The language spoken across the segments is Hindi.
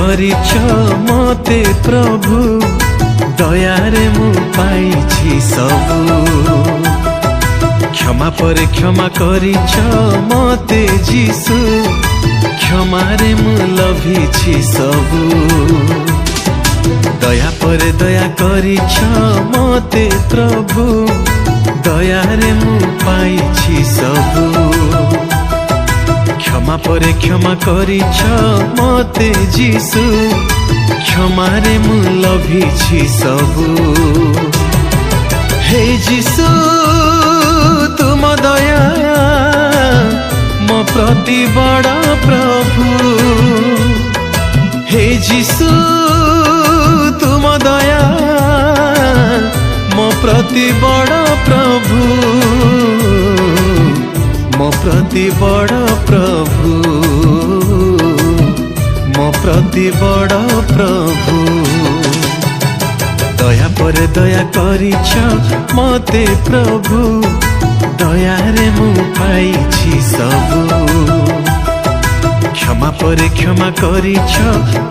କରିଛ ମତେ ପ୍ରଭୁ, ଦୟାରେ ମୁଁ ପାଇଛି ସବୁ। କ୍ଷମା ପରେ କ୍ଷମା କରିଛ ମତେ ଯୀଶୁ, କ୍ଷମାରେ ମୁଁ ଲଭିଛି ସବୁ। ଦୟା ପରେ ଦୟା କରିଛ ମତେ ପ୍ରଭୁ, ଦୟାରେ ମୁଁ ପାଇଛି ସବୁ। क्षमा परे क्षमा करिछ मते जीसु, क्षमारे मु लभिछि सबु। हे जीसु तुम दया मो प्रति बड़ा प्रभु। हे जीसु तुम दया मो प्रति बड़ा प्रभु, मो प्रति बड़ प्रभु, मो प्रति बड़ प्रभु। दया पर दया करिछ मते प्रभु, दयारे मु पाइछि सबु। क्षमा पर क्षमा करिछ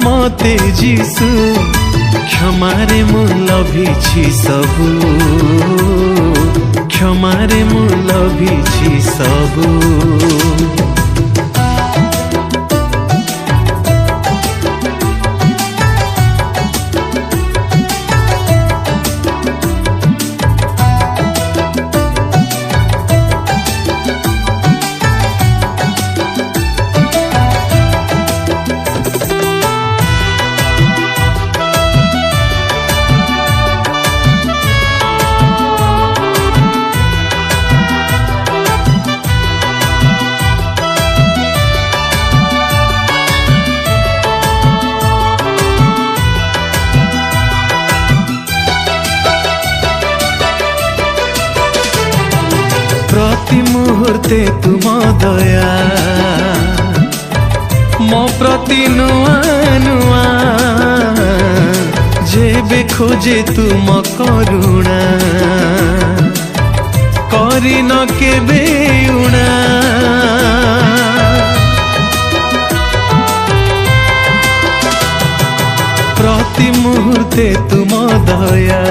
मते जीसु, क्षमारे मु लभिछि सबु। क्षमारे मु लभिछि सबु। प्रति मुहूर्ते तुम दया मो प्रति नुआ नुआ, जेबे खोजे तुम करुणा करी न केबे उणा। प्रति मुहूर्ते तुम दया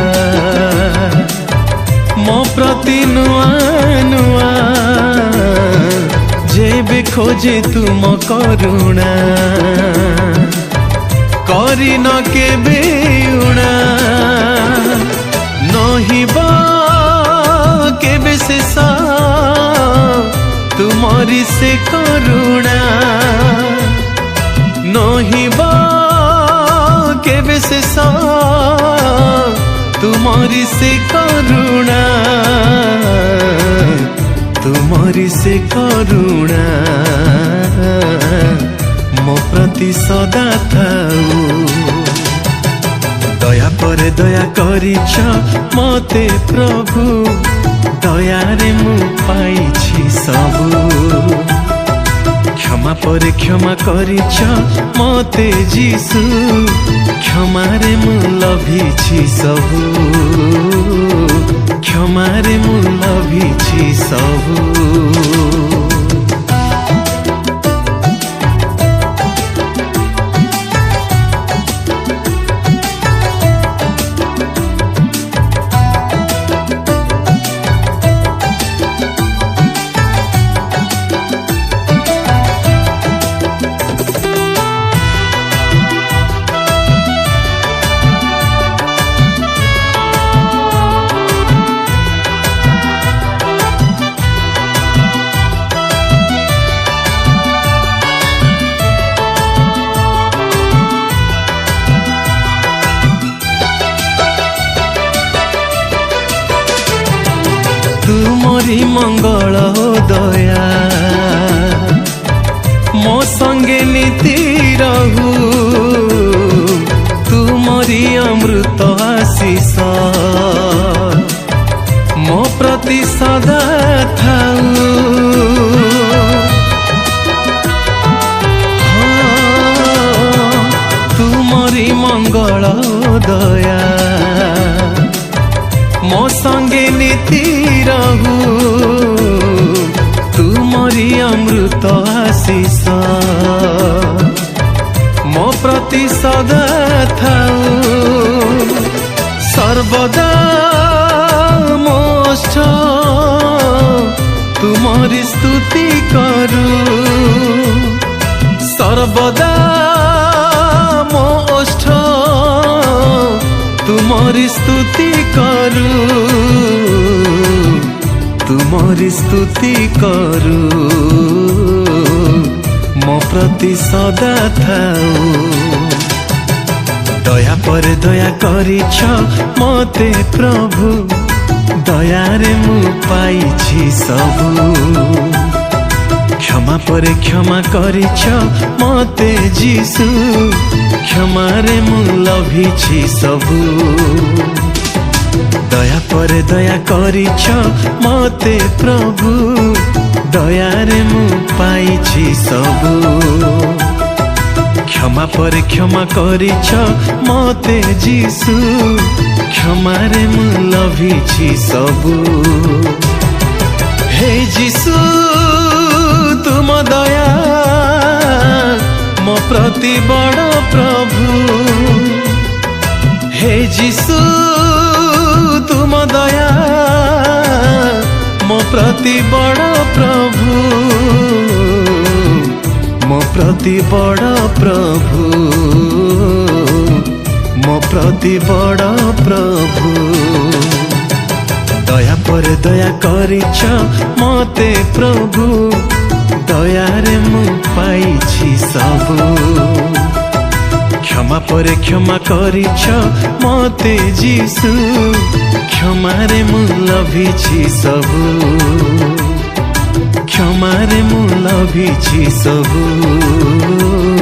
मो प्रति नुआ नुआ, जेबे खोजे तुम करुणा करी न केबे उणा। नहिबा केबे शेष तुमरी से करुणा, नहिबा केबे शेष तुमरी से करुणा, तुमरी से करुणा मो प्रति सदा थाऊ। दया पर दया करिछ मते प्रभु, दयारे मु पाइछि सबु। क्षमा पर क्षमा करिछ मते जीसु, क्षमारे मु लभिछि सबु। क्षमारे मु लभिछि सबु। तुमरी मंगल दया मो संगे नीति रहू, तुमरी अमृत आशीष मो प्रति सदा थाऊ। तुमरी मंगल दया मो संगे नीति रहू, तुमरी अमृत आशीष मो प्रति सदा थाऊ सर्वदा मोष्ठ तुमरी स्तुति करू सर्वदा मोष्ठ तुमरी स्तुति करू तुमरी स्तुति करू मो प्रति सदा थाऊ दया पर दया करिछ मते प्रभु दयारे मु पाइछि सबु क्षमा पर क्षमा करिछ मते जीसु क्षमारे मु लभिछि सबु दया पर दया करिछ मते प्रभु दयारे मु पाइछि सबु क्षमा पर क्षमा करिछ मते जीसु क्षमारे मु लभिछि सबु हे जीसु तुम दया मो प्रति बड़ प्रभु हे जीसु तुम दया मो प्रति बड़ प्रभु मो प्रति बड़ प्रभु मो प्रति बड़ प्रभु दया पर दया करिछ मते प्रभु दयारे मु पाइछि सबु क्षमा पर क्षमा करिछ मते जीसु क्षमारे मु लभिछि सबु क्षमारे मु लभिछि सबु।